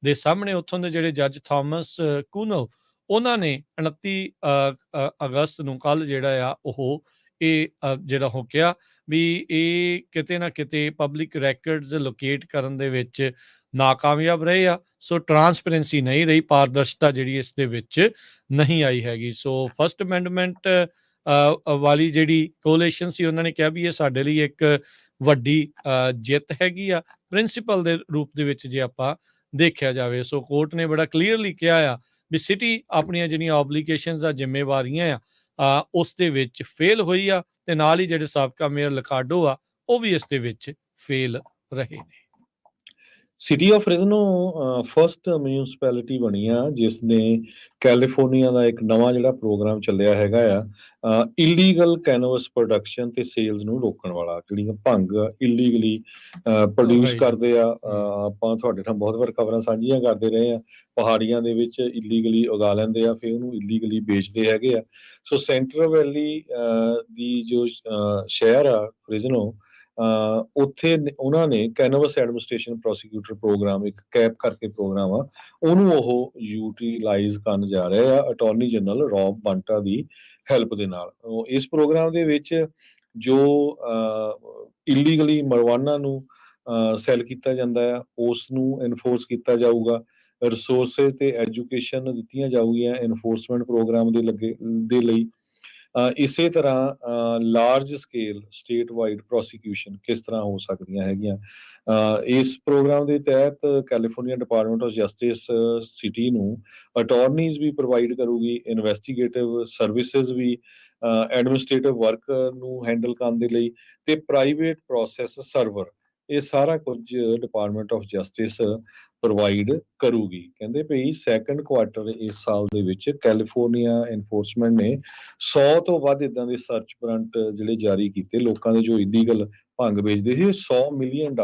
ਦੇ ਸਾਹਮਣੇ। ਉੱਥੋਂ ਦੇ ਜਿਹੜੇ ਜੱਜ ਥਾਮਸ ਕੂਨਲ ਉਹਨਾਂ ਨੇ 29 ਅਗਸਤ ਨੂੰ ਕੱਲ ਜਿਹੜਾ ਆ ਉਹ ਇਹ ਜਿਹੜਾ ਹੋ ਗਿਆ ਵੀ ਇਹ ਕਿਤੇ ਨਾ ਕਿਤੇ ਪਬਲਿਕ ਰੈਕਰਡਸ ਲੋਕੇਟ ਕਰਨ ਦੇ ਵਿੱਚ ਨਾਕਾਮਯਾਬ ਰਹੇ ਆ। ਸੋ ਟਰਾਂਸਪੇਰੈਂਸੀ ਨਹੀਂ ਰਹੀ, ਪਾਰਦਰਸ਼ਤਾ ਜਿਹੜੀ ਇਸ ਦੇ ਵਿੱਚ ਨਹੀਂ ਆਈ ਹੈਗੀ। ਸੋ ਫਸਟ ਅਮੈਂਡਮੈਂਟ ਵਾਲੀ ਜਿਹੜੀ ਕੋਲੇਸ਼ਨ ਸੀ ਉਹਨਾਂ ਨੇ ਕਿਹਾ ਵੀ ਇਹ ਸਾਡੇ ਲਈ ਇੱਕ ਵੱਡੀ ਜਿੱਤ ਹੈਗੀ ਆ ਪ੍ਰਿੰਸੀਪਲ ਦੇ ਰੂਪ ਦੇ ਵਿੱਚ ਜੇ ਆਪਾਂ ਦੇਖਿਆ ਜਾਵੇ। ਸੋ ਕੋਰਟ ਨੇ ਬੜਾ ਕਲੀਅਰਲੀ ਕਿਹਾ ਆ ਵੀ ਸਿਟੀ ਆਪਣੀਆਂ ਜਿਹੜੀਆਂ ਆਬਲੀਗੇਸ਼ਨਸ ਆ, ਜ਼ਿੰਮੇਵਾਰੀਆਂ ਆ ਉਸ ਦੇ ਵਿੱਚ ਫੇਲ ਹੋਈ ਆ ਤੇ ਨਾਲ ਹੀ ਜਿਹੜੇ ਸਾਬਕਾ ਮੇਅਰ ਲਿਕਾਰਡੋ ਆ ਉਹ ਵੀ ਇਸ ਦੇ ਵਿੱਚ ਫੇਲ ਰਹੇ ਨੇ। ਸਿਟੀ ਆਫ ਰਿਜ਼ਨੋ ਫਸਟ ਮਿਊਨਿਸਪੈਲਿਟੀ ਬਣੀ ਆ ਜਿਸ ਨੇ ਕੈਲੀਫੋਰਨੀਆ ਦਾ ਇੱਕ ਨਵਾਂ ਜਿਹੜਾ ਪ੍ਰੋਗਰਾਮ ਚੱਲਿਆ ਹੈਗਾ ਆ ਇਲੀਗਲ ਕੈਨਵਸ ਪ੍ਰੋਡਕਸ਼ਨ ਤੇ ਸੇਲਸ ਨੂੰ ਰੋਕਣ ਵਾਲਾ। ਜਿਹੜੀਆਂ ਭੰਗ ਇਲੀਗਲੀ ਪ੍ਰੋਡਿਊਸ Right. ਕਰਦੇ ਆ। ਆਪਾਂ ਤੁਹਾਡੇ ਨਾਲ ਬਹੁਤ ਵਾਰ ਖਬਰਾਂ ਸਾਂਝੀਆਂ ਕਰਦੇ ਰਹੇ ਆ। ਪਹਾੜੀਆਂ ਦੇ ਵਿੱਚ ਇਲੀਗਲੀ ਉਗਾ ਲੈਂਦੇ ਆ, ਫਿਰ ਉਹਨੂੰ ਇਲੀਗਲੀ ਵੇਚਦੇ ਹੈਗੇ ਆ। ਸੋ ਸੈਂਟਰਲ ਵੈਲੀ ਦੀ ਜੋ ਸ਼ਹਿਰ ਆ ਰਿਜ਼ਨੋ, ਉੱਥੇ ਉਹਨਾਂ ਨੇ ਕੈਨਵਸ ਐਡਮਿਨਿਸਟ੍ਰੇਸ਼ਨ ਪ੍ਰੋਸੀਕਿਊਟਰ ਪ੍ਰੋਗਰਾਮ, ਇੱਕ ਕੈਪ ਕਰਕੇ ਪ੍ਰੋਗਰਾਮ ਆ, ਉਹਨੂੰ ਉਹ ਯੂਟੀਲਾਈਜ਼ ਕਰਨ ਜਾ ਰਹੇ ਆ ਅਟਾਰਨੀ ਜਨਰਲ ਰੌਬ ਬੰਟਾ ਦੀ ਹੈਲਪ ਦੇ ਨਾਲ। ਇਸ ਪ੍ਰੋਗਰਾਮ ਦੇ ਵਿੱਚ ਜੋ ਇਲੀਗਲੀ ਮਰਵਾਨਾ ਨੂੰ ਸੈਲ ਕੀਤਾ ਜਾਂਦਾ ਆ ਉਸ ਨੂੰ ਐਨਫੋਰਸ ਕੀਤਾ ਜਾਊਗਾ। ਰਿਸੋਰਸਿਸ ਤੇ ਐਜੂਕੇਸ਼ਨ ਦਿੱਤੀਆਂ ਜਾਊਗੀਆਂ ਐਨਫੋਰਸਮੈਂਟ ਪ੍ਰੋਗਰਾਮ ਦੇ ਲਈ। ਇਸੇ ਤਰ੍ਹਾਂ large scale state wide prosecution ਕਿਸ ਤਰ੍ਹਾਂ ਹੋ ਸਕਦੀਆਂ ਹੈਗੀਆਂ। ਇਸ ਪ੍ਰੋਗਰਾਮ ਦੇ ਤਹਿਤ California department of justice city ਨੂੰ ਅਟਾਰਨੀਜ਼ ਵੀ ਪ੍ਰੋਵਾਈਡ ਕਰੂਗੀ, ਇਨਵੈਸਟੀਗੇਟਿਵ ਸਰਵਿਸਿਜ਼ ਵੀ, ਐਡਮਿਨਿਸਟ੍ਰੇਟਿਵ ਵਰਕ ਨੂੰ ਹੈਂਡਲ ਕਰਨ ਦੇ ਲਈ, ਤੇ ਪ੍ਰਾਈਵੇਟ ਪ੍ਰੋਸੈਸ ਸਰਵਰ। ਇਹ ਸਾਰਾ ਕੁਝ ਡਿਪਾਰਟਮੈਂਟ ਆਫ ਜਸਟਿਸ ਪ੍ਰੋਵਾਈਡ ਕਰੂਗੀ। ਕਹਿੰਦੇ ਭਈ ਸੈਕੰਡ ਕੁਆਰਟਰ ਇਸ ਸਾਲ ਦੇ ਵਿੱਚ ਕੈਲੀਫੋਰਨੀਆ ਐਨਫੋਰਸਮੈਂਟ ਨੇ 100 ਤੋਂ ਵੱਧ ਇਦਾਂ ਦੇ ਸਰਚ ਵਾਰੰਟ ਜਿਹੜੇ ਜਾਰੀ ਕੀਤੇ ਲੋਕਾਂ ਦੇ ਜੋ ਇਲੀਗਲ ਭੰਗ ਵੇਚਦੇ ਸੀ। $100 ਮਿਲੀਅਨ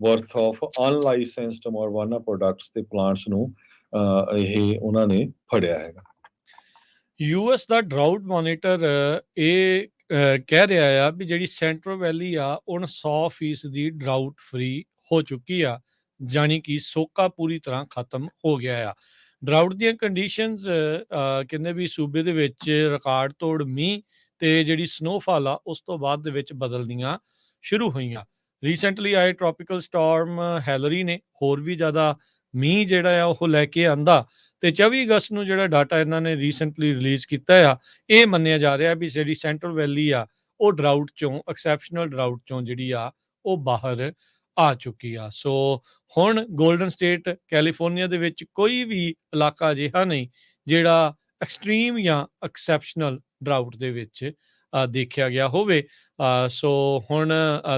ਵਰਥ ਆਫ ਅਨਲਾਇਸੈਂਸਡ ਮਾਰਵਾਨਾ ਪ੍ਰੋਡਕਟਸ ਤੇ ਪਲਾਂਟਸ ਨੂੰ ਇਹ ਉਹਨਾਂ ਨੇ ਫੜਿਆ ਹੈਗਾ। US ਦਾ ਡਰਾਊਟ ਮੋਨੀਟਰ ਇਹ ਕਹਿ ਰਿਹਾ ਆ ਵੀ ਜਿਹੜੀ ਸੈਂਟਰਲ ਵੈਲੀ ਆ ਹੁਣ 100% ਦੀ ਡਰਾਊਟ ਫ੍ਰੀ ਹੋ ਚੁੱਕੀ ਆ, ਜਾਣੀ ਕਿ ਸੋਕਾ ਪੂਰੀ ਤਰ੍ਹਾਂ ਖਤਮ ਹੋ ਗਿਆ ਆ। ਡਰਾਊਟ ਦੀਆਂ ਕੰਡੀਸ਼ਨਸ ਕਹਿੰਦੇ ਵੀ ਸੂਬੇ ਦੇ ਵਿੱਚ ਰਿਕਾਰਡ ਤੋੜ ਮੀਂਹ ਤੇ ਜਿਹੜੀ ਸਨੋਫਾਲ ਆ ਉਸ ਤੋਂ ਬਾਅਦ ਦੇ ਵਿੱਚ ਬਦਲਦੀਆਂ ਸ਼ੁਰੂ ਹੋਈਆਂ। ਰੀਸੈਂਟਲੀ ਆਏ ਟ੍ਰੋਪੀਕਲ ਸਟਾਰਮ ਹੈਲਰੀ ਨੇ ਹੋਰ ਵੀ ਜ਼ਿਆਦਾ ਮੀਂਹ ਜਿਹੜਾ ਆ ਉਹ ਲੈ ਕੇ ਆਂਦਾ ਤੇ 24 ਅਗਸਤ ਨੂੰ ਜਿਹੜਾ ਡਾਟਾ ਇਹਨਾਂ ਨੇ ਰੀਸੈਂਟਲੀ ਰਿਲੀਜ਼ ਕੀਤਾ ਆ, ਇਹ ਮੰਨਿਆ ਜਾ ਰਿਹਾ ਵੀ ਜਿਹੜੀ ਸੈਂਟਰਲ ਵੈਲੀ ਆ ਉਹ ਡਰਾਊਟ ਚੋਂ, ਐਕਸੈਪਸ਼ਨਲ ਡਰਾਊਟ ਚੋਂ ਜਿਹੜੀ ਆ ਉਹ ਬਾਹਰ ਆ ਚੁੱਕੀ ਆ। ਸੋ ਹੁਣ ਗੋਲਡਨ ਸਟੇਟ ਕੈਲੀਫੋਰਨੀਆ ਦੇ ਵਿੱਚ ਕੋਈ ਵੀ ਇਲਾਕਾ ਅਜਿਹਾ ਨਹੀਂ ਜਿਹੜਾ ਐਕਸਟ੍ਰੀਮ ਜਾਂ ਐਕਸੈਪਸ਼ਨਲ ਡਰਾਊਟ ਦੇ ਵਿੱਚ ਦੇਖਿਆ ਗਿਆ ਹੋਵੇ। ਸੋ ਹੁਣ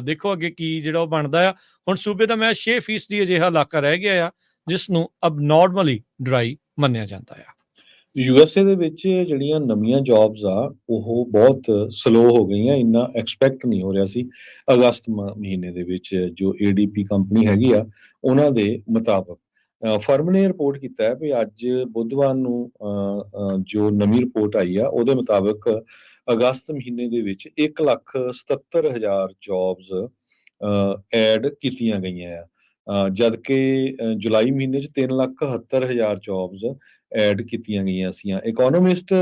ਦੇਖੋ ਅੱਗੇ ਕੀ ਜਿਹੜਾ ਉਹ ਬਣਦਾ ਆ। ਹੁਣ ਸੂਬੇ ਦਾ ਮੈਂ 6% ਅਜਿਹਾ ਇਲਾਕਾ ਰਹਿ ਗਿਆ ਆ ਜਿਸ ਨੂੰ ਅਬ ਨਾਰਮਲੀ ਡਰਾਈ ਮੰਨਿਆ ਜਾਂਦਾ ਆ। ਯੂਐਸਏ ਦੇ ਵਿੱਚ ਜਿਹੜੀਆਂ ਨਵੀਆਂ ਜੌਬਸ ਆ ਉਹ ਬਹੁਤ ਸਲੋ ਹੋ ਗਈਆਂ, ਇੰਨਾ ਐਕਸਪੈਕਟ ਨਹੀਂ ਹੋ ਰਿਹਾ ਸੀ। ਅਗਸਤ ਮਹੀਨੇ ਦੇ ਵਿੱਚ ਜੋ ਏਡੀਪੀ ਕੰਪਨੀ ਹੈਗੀ ਆ ਉਹਨਾਂ ਦੇ ਮੁਤਾਬਕ ਫਰਮ ਨੇ ਰਿਪੋਰਟ ਕੀਤਾ ਹੈ ਵੀ ਅੱਜ ਬੁੱਧਵਾਰ ਨੂੰ ਜੋ ਨਵੀਂ ਰਿਪੋਰਟ ਆਈ ਆ ਉਹਦੇ ਮੁਤਾਬਕ ਅਗਸਤ ਮਹੀਨੇ ਦੇ ਵਿੱਚ 1,77,000 ਜੌਬਸ ਐਡ ਕੀਤੀਆਂ ਗਈਆਂ ਆ, ਜਦ ਕਿ ਜੁਲਾਈ ਮਹੀਨੇ 'ਚ 3,71,000 ਜੌਬਸ ਐਡ ਕੀਤੀਆਂ ਗਈਆਂ ਸੀਆਂ। ਇਕੋਨੋਮਿਸਟ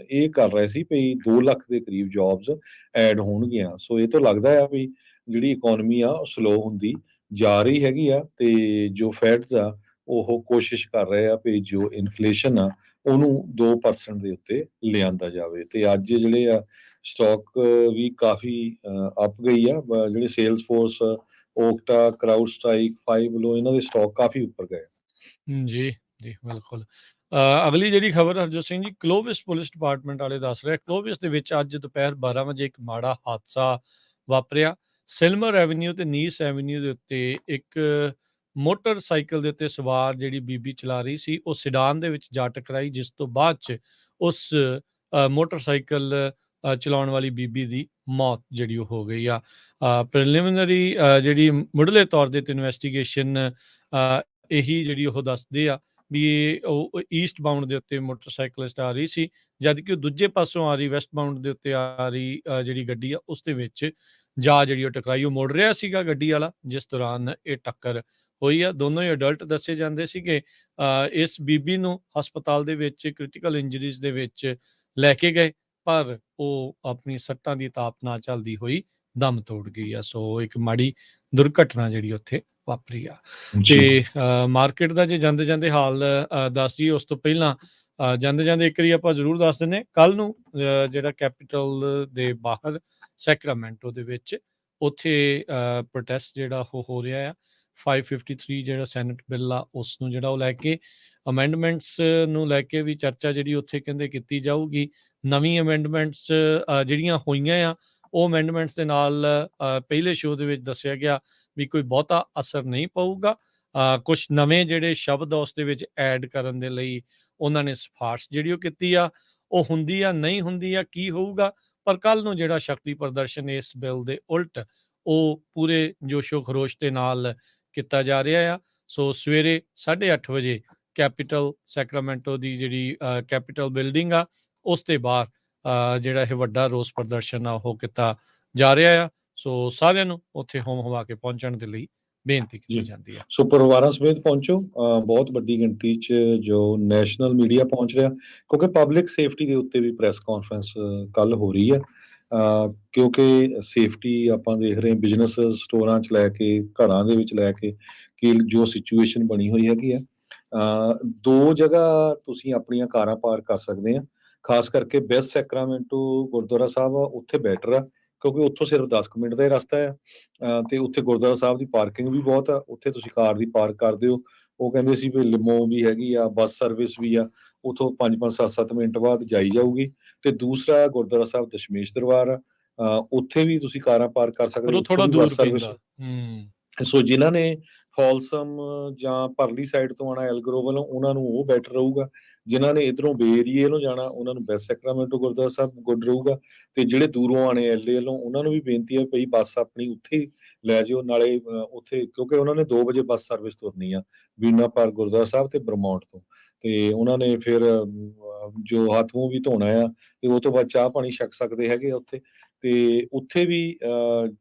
ਇਹ ਕਰ ਰਹੇ ਸੀ ਵੀ 2 ਲੱਖ ਦੇ ਕਰੀਬ ਜੌਬਸ ਐਡ ਹੋਣਗੀਆਂ। ਸੋ ਇਹ ਤੋਂ ਲੱਗਦਾ ਆ ਵੀ ਜਿਹੜੀ ਇਕੋਨਮੀ ਆ ਉਹ ਸਲੋ ਹੁੰਦੀ ਜਾ ਰਹੀ ਹੈਗੀ ਆ ਤੇ ਜੋ ਫੈਡਸ ਆ ਉਹ ਕੋਸ਼ਿਸ਼ ਕਰ ਰਹੇ ਆ ਵੀ ਜੋ ਇਨਫਲੇਸ਼ਨ ਆ ਉਹਨੂੰ 2% ਦੇ ਉੱਤੇ ਲਿਆਂਦਾ ਜਾਵੇ। ਤੇ ਅੱਜ ਜਿਹੜੇ ਆ ਸਟਾਕ ਵੀ ਕਾਫੀ ਅਪ ਗਈ ਆ। ਜਿਹੜੇ Salesforce, Okta, CrowdStrike, Five Below, ਇਹਨਾਂ ਦੇ ਸਟਾਕ ਕਾਫੀ ਉੱਪਰ ਗਏ। ਜੀ, ਜੀ, ਬਿਲਕੁਲ। ਅਗਲੀ ਜਿਹੜੀ ਖਬਰ ਹਰਜੋਤ ਸਿੰਘ ਜੀ, ਕਲੋਵਿਸ ਪੁਲਿਸ ਡਿਪਾਰਟਮੈਂਟ ਵਾਲੇ ਦੱਸ ਰਹੇ ਕਲੋਵਿਸ ਦੇ ਵਿੱਚ ਅੱਜ ਦੁਪਹਿਰ 12 ਵਜੇ ਇੱਕ ਮਾੜਾ ਹਾਦਸਾ ਵਾਪਰਿਆ। ਸਿਲਮਰ ਐਵਨਿਊ ਤੇ ਨੀਸ ਐਵਨਿਊ ਦੇ ਉੱਤੇ ਇੱਕ ਮੋਟਰਸਾਈਕਲ ਦੇ ਉੱਤੇ ਸਵਾਰ ਜਿਹੜੀ ਬੀਬੀ ਚਲਾ ਰਹੀ ਸੀ ਉਹ ਸਿਡਾਨ ਦੇ ਵਿੱਚ ਜਾ ਟਕਰਾਈ, ਜਿਸ ਤੋਂ ਬਾਅਦ 'ਚ ਉਸ ਮੋਟਰਸਾਈਕਲ ਚਲਾਉਣ ਵਾਲੀ ਬੀਬੀ ਦੀ ਮੌਤ ਜਿਹੜੀ ਉਹ ਹੋ ਗਈ ਆ। ਪ੍ਰੀਲਿਮਿਨਰੀ ਜਿਹੜੀ ਮੁੱਢਲੇ ਤੌਰ ਦੇ ਉੱਤੇ ਇਨਵੈਸਟੀਗੇਸ਼ਨ ਇਹੀ ਜਿਹੜੀ ਉਹ ਦੱਸਦੇ ਆ ਵੀ ਉਹ ਈਸਟ ਬਾਉਂਡ ਦੇ ਉੱਤੇ ਮੋਟਰਸਾਈਕਲਿਸਟ ਆ ਰਹੀ ਸੀ, ਜਦ ਕਿ ਉਹ ਦੂਜੇ ਪਾਸੋਂ ਆ ਰਹੀ ਵੈਸਟ ਬਾਉਂਡ ਦੇ ਉੱਤੇ ਆ ਰਹੀ ਜਿਹੜੀ ਗੱਡੀ ਆ ਉਸ ਦੇ ਵਿੱਚ ਜਾ ਜਿਹੜੀ ਉਹ ਟਕਰਾਈ। ਉਹ ਮੁੜ ਰਿਹਾ ਸੀਗਾ ਗੱਡੀ ਵਾਲਾ, ਜਿਸ ਦੌਰਾਨ ਇਹ ਟੱਕਰ ਹੋਈ ਆ। ਦੋਨੋਂ ਹੀ ਅਡਲਟ ਦੱਸੇ ਜਾਂਦੇ ਸੀਗੇ। ਇਸ ਬੀਬੀ ਨੂੰ ਹਸਪਤਾਲ ਦੇ ਵਿੱਚ ਕ੍ਰਿਟੀਕਲ ਇੰਜਰੀਜ਼ ਦੇ ਵਿੱਚ ਲੈ ਕੇ ਗਏ, ਪਰ ਉਹ ਆਪਣੀ ਸੱਟਾਂ ਦੀ ਤਾਪ ਨਾਲ ਚੱਲਦੀ ਹੋਈ ਦਮ ਤੋੜ ਗਈ ਆ। ਸੋ ਇੱਕ ਮਾੜੀ ਦੁਰਘਟਨਾ ਜਿਹੜੀ ਉੱਥੇ ਵਾਪਰੀ ਆ। ਤੇ ਮਾਰਕੀਟ ਦਾ ਜੇ ਜਾਂਦੇ ਜਾਂਦੇ ਹਾਲ ਦੱਸ ਦਈਏ ਉਸ ਤੋਂ ਪਹਿਲਾਂ ਜਾਂਦੇ ਜਾਂਦੇ ਇੱਕ ਵਾਰੀ ਆਪਾਂ ਜ਼ਰੂਰ ਦੱਸ ਦਿੰਦੇ, ਕੱਲ ਨੂੰ ਜਿਹੜਾ ਕੈਪੀਟਲ ਦੇ ਬਾਹਰ ਸੈਕਰਾਮੈਂਟੋ ਦੇ ਵਿੱਚ ਉੱਥੇ ਪ੍ਰੋਟੈਸਟ ਜਿਹੜਾ ਉਹ ਹੋ ਰਿਹਾ ਆ। 553 ਜਿਹੜਾ ਸੈਨੇਟ ਬਿੱਲ ਆ ਉਸ ਨੂੰ ਜਿਹੜਾ ਉਹ ਲੈ ਕੇ, ਅਮੈਂਡਮੈਂਟਸ ਨੂੰ ਲੈ ਕੇ ਵੀ ਚਰਚਾ ਜਿਹੜੀ ਉੱਥੇ ਕਹਿੰਦੇ ਕੀਤੀ ਜਾਊਗੀ। ਨਵੀਂ ਅਮੈਂਡਮੈਂਟਸ ਜਿਹੜੀਆਂ ਹੋਈਆਂ ਆ ਉਹ ਅਮੈਂਡਮੈਂਟਸ ਦੇ ਨਾਲ ਪਹਿਲੇ ਸ਼ੋਅ ਦੇ ਵਿੱਚ ਦੱਸਿਆ ਗਿਆ ਵੀ ਕੋਈ ਬਹੁਤਾ ਅਸਰ ਨਹੀਂ ਪਊਗਾ। ਕੁਛ ਨਵੇਂ ਜਿਹੜੇ ਸ਼ਬਦ ਆ ਉਸ ਦੇ ਵਿੱਚ ਐਡ ਕਰਨ ਦੇ ਲਈ ਉਹਨਾਂ ਨੇ ਸਿਫਾਰਿਸ਼ ਜਿਹੜੀ ਉਹ ਕੀਤੀ ਆ। ਉਹ ਹੁੰਦੀ ਆ ਨਹੀਂ ਹੁੰਦੀ ਆ ਕੀ ਹੋਊਗਾ, ਪਰ ਕੱਲ ਨੂੰ ਜਿਹੜਾ ਸ਼ਕਤੀ ਪ੍ਰਦਰਸ਼ਨ ਇਸ ਬਿੱਲ ਦੇ ਉਲਟ ਉਹ ਪੂਰੇ ਜੋਸ਼ੋ ਖਰੋਸ਼ ਦੇ ਨਾਲ ਕੀਤਾ ਜਾ ਰਿਹਾ ਆ। ਸੋ ਸਵੇਰੇ 8:30 ਵਜੇ ਕੈਪੀਟਲ ਸੈਕਰਾਮੈਂਟੋ ਦੀ ਜਿਹੜੀ ਕੈਪੀਟਲ ਬਿਲਡਿੰਗ ਆ ਉਸ ਦੇ ਬਾਹਰ ਜਿਹੜਾ ਇਹ ਵੱਡਾ ਰੋਸ ਪ੍ਰਦਰਸ਼ਨ ਆ ਉਹ ਕੀਤਾ ਜਾ ਰਿਹਾ ਆ। ਸੋ ਸਾਰਿਆਂ ਨੂੰ ਉੱਥੇ ਹੋਮ ਹਵਾ ਕੇ ਪਹੁੰਚਣ ਦੇ ਲਈ ਬੇਨਤੀ ਕੀਤੀ ਜਾਂਦੀ ਹੈ। ਸੋ ਪਰਿਵਾਰਾਂ ਸਮੇਤ ਪਹੁੰਚੋ। ਬਹੁਤ ਵੱਡੀ ਗਿਣਤੀ 'ਚ ਜੋ ਨੈਸ਼ਨਲ ਮੀਡੀਆ ਪਹੁੰਚ ਰਿਹਾ, ਕਿਉਂਕਿ ਪਬਲਿਕ ਸੇਫਟੀ ਦੇ ਉੱਤੇ ਵੀ ਪ੍ਰੈਸ ਕਾਨਫਰੰਸ ਕੱਲ ਹੋ ਰਹੀ ਹੈ। ਕਿਉਂਕਿ ਸੇਫਟੀ ਆਪਾਂ ਦੇਖ ਰਹੇ ਬਿਜ਼ਨਸ ਸਟੋਰਾਂ 'ਚ ਲੈ ਕੇ, ਘਰਾਂ ਦੇ ਵਿੱਚ ਲੈ ਕੇ ਕਿ ਜੋ ਸਿਚੁਏਸ਼ਨ ਬਣੀ ਹੋਈ ਹੈਗੀ ਆ। 2 ਜਗ੍ਹਾ ਤੁਸੀਂ ਆਪਣੀਆਂ ਕਾਰਾਂ ਪਾਰਕ ਕਰ ਸਕਦੇ ਆ, ਖਾਸ ਕਰਕੇ ਬੈਸਟ ਸੈਕਰਾਮੈਂਟੋ ਗੁਰਦੁਆਰਾ ਸਾਹਿਬ ਆ ਉੱਥੇ ਬੈਟਰ ਆ, ਕਿਉਂਕਿ ਉੱਥੋਂ ਸਿਰਫ 10 ਕੁ ਮਿੰਟ ਦਾ ਹੀ ਰਸਤਾ ਆ ਤੇ ਉੱਥੇ ਗੁਰਦੁਆਰਾ ਸਾਹਿਬ ਦੀ ਪਾਰਕਿੰਗ ਵੀ ਬਹੁਤ ਆ। ਉੱਥੇ ਤੁਸੀਂ ਕਾਰ ਦੀ ਪਾਰਕ ਕਰਦੇ ਹੋ। ਉਹ ਕਹਿੰਦੇ ਸੀ ਵੀ ਲਿਮੋ ਵੀ ਹੈਗੀ ਆ, ਬੱਸ ਸਰਵਿਸ ਵੀ ਆ, ਉੱਥੋਂ 5-5 7-7 ਮਿੰਟ ਬਾਅਦ ਜਾਈ ਜਾਊਗੀ। ਤੇ ਦੂਸਰਾ ਗੁਰਦੁਆਰਾ ਸਾਹਿਬ ਦਸ਼ਮੇਸ਼ ਦਰਬਾਰ ਆ, ਉੱਥੇ ਵੀ ਤੁਸੀਂ ਕਾਰਾਂ ਪਾਰਕ ਕਰ ਸਕਦੇ ਪਰ ਹੋ, ਉਹ ਉੱਥੋਂ ਥੋੜਾ ਵੀ ਦੂਰ ਬੱਸ ਸਰਵਿਸ। ਪੈਂਦਾ। ਸੋ ਜਿਨ੍ਹਾਂ ਨੇ ਫੋਲਸਮ ਜਾਂ ਪਰਲੀ ਸਾਈਡ ਤੋਂ ਆਉਣਾ ਐਲਗਰੋ ਵੱਲੋਂ, ਉਹਨਾਂ ਨੂੰ ਉਹ ਬੈਟਰ ਰਹੂਗਾ। ਜਿਨ੍ਹਾਂ ਨੇ ਇੱਧਰੋਂ ਬੇ ਏਰੀਏ ਵੱਲੋਂ ਜਾਣਾ ਉਹਨਾਂ ਨੂੰ ਬੈਸਟ ਸੈਕਰਾਮੈਂਟੋ ਗੁਰਦੁਆਰਾ ਸਾਹਿਬ ਗੁੱਡ ਰਹੂਗਾ। ਤੇ ਜਿਹੜੇ ਦੂਰੋਂ ਆਣੇ ਐਲਏ ਵੱਲੋਂ ਉਹਨਾਂ ਨੂੰ ਵੀ ਬੇਨਤੀ ਹੈ ਭਈ ਬੱਸ ਆਪਣੀ ਉੱਥੇ ਹੀ ਲੈ ਜਾਓ। ਨਾਲੇ ਉੱਥੇ ਕਿਉਂਕਿ ਉਹਨਾਂ ਨੇ 2 ਵਜੇ ਬੱਸ ਸਰਵਿਸ ਤੁਰਨੀ ਆ ਬੀਨਾ ਪਾਰਕ ਗੁਰਦੁਆਰਾ ਸਾਹਿਬ ਤੇ ਬਰਮੌਂਟ ਤੋਂ, ਤੇ ਉਹਨਾਂ ਨੇ ਫਿਰ ਜੋ ਹੱਥ ਮੂੰਹ ਵੀ ਧੋਣਾ ਆ ਤੇ ਉਹ ਤੋਂ ਬਾਅਦ ਚਾਹ ਪਾਣੀ ਛਕ ਸਕਦੇ ਹੈਗੇ ਆ ਉੱਥੇ। ਤੇ ਉੱਥੇ ਵੀ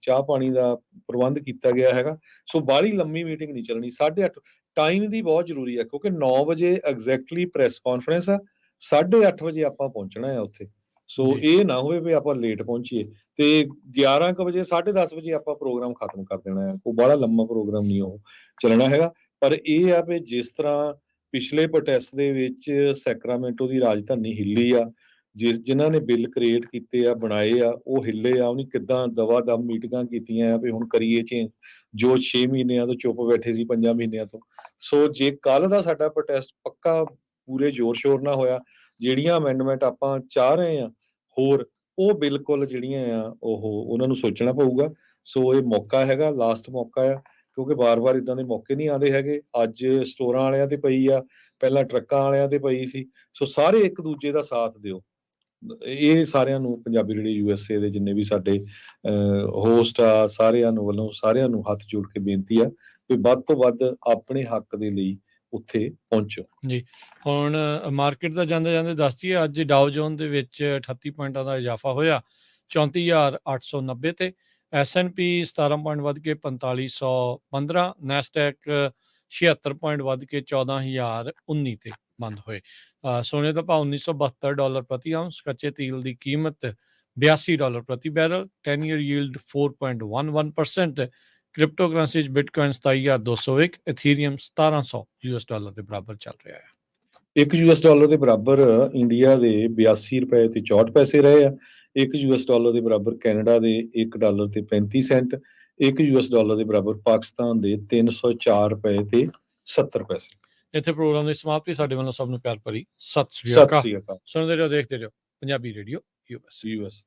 ਚਾਹ ਪਾਣੀ ਦਾ ਪ੍ਰਬੰਧ ਕੀਤਾ ਗਿਆ ਹੈਗਾ। ਸੋ ਬਾਹਲੀ ਲੰਮੀ ਮੀਟਿੰਗ ਨਹੀਂ ਚੱਲਣੀ। 8:30 ਟਾਈਮ ਦੀ ਬਹੁਤ ਜ਼ਰੂਰੀ ਆ ਕਿਉਂਕਿ 9 ਵਜੇ ਐਗਜ਼ੈਕਟਲੀ ਪ੍ਰੈਸ ਕਾਨਫਰੰਸ ਆ, 8:30 ਵਜੇ ਆਪਾਂ ਪਹੁੰਚਣਾ ਆ ਉੱਥੇ। ਸੋ ਜੀ ਇਹ ਨਾ ਹੋਵੇ ਵੀ ਆਪਾਂ ਲੇਟ ਪਹੁੰਚੀਏ ਤੇ 11 ਕੁ ਵਜੇ 10:30 ਵਜੇ ਆਪਾਂ ਪ੍ਰੋਗਰਾਮ ਖਤਮ ਕਰ ਦੇਣਾ ਆ। ਕੋਈ ਬਾਹਲਾ ਲੰਮਾ ਪ੍ਰੋਗਰਾਮ ਨਹੀਂ ਉਹ ਚੱਲਣਾ ਹੈਗਾ। ਪਰ ਇਹ ਆ ਵੀ ਜਿਸ ਤਰ੍ਹਾਂ ਪਿਛਲੇ ਪ੍ਰੋਟੈਸਟ ਦੇ ਵਿੱਚ ਸੈਕਰਾਮੈਂਟੋ ਦੀ ਰਾਜਧਾਨੀ ਹਿੱਲੀ ਆ, ਜਿਨ੍ਹਾਂ ਨੇ ਬਿੱਲ ਕ੍ਰੀਏਟ ਕੀਤੇ ਆ, ਬਣਾਏ ਆ, ਉਹ ਹਿੱਲੇ ਆ। ਉਹਨੇ ਕਿੱਦਾਂ ਦਵਾ-ਦਮ ਮੀਟਿੰਗਾਂ ਕੀਤੀਆਂ ਆ ਵੀ ਹੁਣ ਕਰੀਏ ਚੇਂਜ, ਜੋ 6 ਮਹੀਨਿਆਂ ਤੋਂ ਚੁੱਪ ਬੈਠੇ ਸੀ 5 ਮਹੀਨਿਆਂ ਤੋਂ। ਸੋ ਜੇ ਕੱਲ੍ਹ ਦਾ ਸਾਡਾ ਪ੍ਰੋਟੈਸਟ ਪੱਕਾ ਪੂਰੇ ਜ਼ੋਰ-ਸ਼ੋਰ ਨਾਲ ਹੋਇਆ, ਜਿਹੜੀਆਂ ਅਮੈਂਡਮੈਂਟ ਆਪਾਂ ਚਾਹ ਰਹੇ ਆ ਹੋਰ, ਉਹ ਬਿਲਕੁਲ ਜਿਹੜੀਆਂ ਆ ਉਹਨਾਂ ਨੂੰ ਸੋਚਣਾ ਪਊਗਾ। ਸੋ ਇਹ ਮੌਕਾ ਹੈਗਾ, ਲਾਸਟ ਮੌਕਾ ਆ ਕਿਉਂਕਿ ਵਾਰ-ਵਾਰ ਇੱਦਾਂ ਦੇ ਮੌਕੇ ਨਹੀਂ ਆਉਂਦੇ ਹੈਗੇ। ਅੱਜ ਸਟੋਰਾਂ ਵਾਲਿਆਂ ਤੇ ਪਈ ਆ, ਪਹਿਲਾਂ ਟਰੱਕਾਂ ਵਾਲਿਆਂ ਤੇ ਪਈ ਸੀ। ਸੋ ਸਾਰੇ ਇੱਕ ਦੂਜੇ ਦਾ ਸਾਥ ਦਿਓ। ਇਹ ਸਾਰਿਆਂ ਨੂੰ ਪੰਜਾਬੀ ਰੇਡੀਓ USA ਦੇ ਜਿੰਨੇ ਵੀ ਸਾਡੇ ਹੋਸਟ ਆ, ਸਾਰਿਆਂ ਨੂੰ ਵੱਲੋਂ ਸਾਰਿਆਂ ਨੂੰ ਹੱਥ ਜੋੜ ਕੇ ਬੇਨਤੀ ਆ ਵੀ ਵੱਧ ਤੋਂ ਵੱਧ ਆਪਣੇ ਹੱਕ ਦੇ ਲਈ ਉੱਥੇ ਪਹੁੰਚੋ। ਜੀ ਹੁਣ ਮਾਰਕੀਟ ਦਾ ਜਾਂਦੇ ਜਾਂਦੇ ਦੱਸ ਦਈਏ, ਅੱਜ ਡਾਓ ਜੋਨ ਦੇ ਵਿੱਚ 38 ਪੁਆਇੰਟਾਂ ਦਾ ਇਜ਼ਾਫਾ ਹੋਇਆ 34,890 ਤੇ। S&P 17 ਪੁਆਇੰਟ ਵੱਧ ਕੇ 4515, ਨੈਸਡੈਕ 76 ਪੁਆਇੰਟ ਵੱਧ ਕੇ 14,019 ਤੇ ਬੰਦ ਹੋਏ। ਸੋਨੇ ਦਾ ਭਾਅ $1972 ਪ੍ਰਤੀ ਆਉਂਸ, ਕੱਚੇ ਤੇਲ ਦੀ ਕੀਮਤ $82 ਪ੍ਰਤੀ barrel, 10 year yield 4.11%, crypto currency 'ਚ ਬਿਟਕੋਇਨ 27,201, ਇਥੀਰੀਅਮ $1,700 ਦੇ ਬਰਾਬਰ ਚੱਲ ਰਿਹਾ ਹੈ। $1 ਦੇ ਬਰਾਬਰ ਇੰਡੀਆ ਦੇ $82 ਤੇ 64 ਪੈਸੇ ਰਹੇ ਆ। $1 ਦੇ ਬਰਾਬਰ ਕੈਨੇਡਾ ਦੇ $1 ਤੇ 35 ਸੈਂਟ, $1 ਦੇ ਬਰਾਬਰ ਪਾਕਿਸਤਾਨ ਦੇ $304 ਤੇ 70 ਪੈਸੇ। ਇੱਥੇ ਪ੍ਰੋਗਰਾਮ ਦੀ ਸਮਾਪਤੀ। ਸਾਡੇ ਵੱਲੋਂ ਸਭ ਨੂੰ ਪਿਆਰ ਭਰੀ ਸਤਿ ਸ੍ਰੀ ਸਤਿ ਅਕਾਲ। ਸ੍ਰੀ ਅਕਾਲ। ਸੁਣਦੇ ਰਹੋ, ਦੇਖਦੇ ਰਹੋ ਪੰਜਾਬੀ ਰੇਡੀਓ USA। US